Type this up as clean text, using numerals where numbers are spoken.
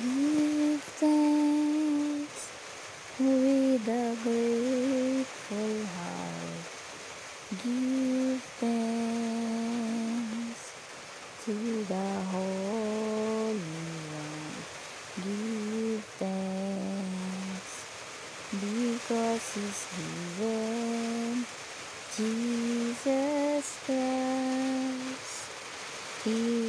Give thanks with a grateful heart. Give thanks to the Holy One. Give thanks because He's given Jesus Christ. He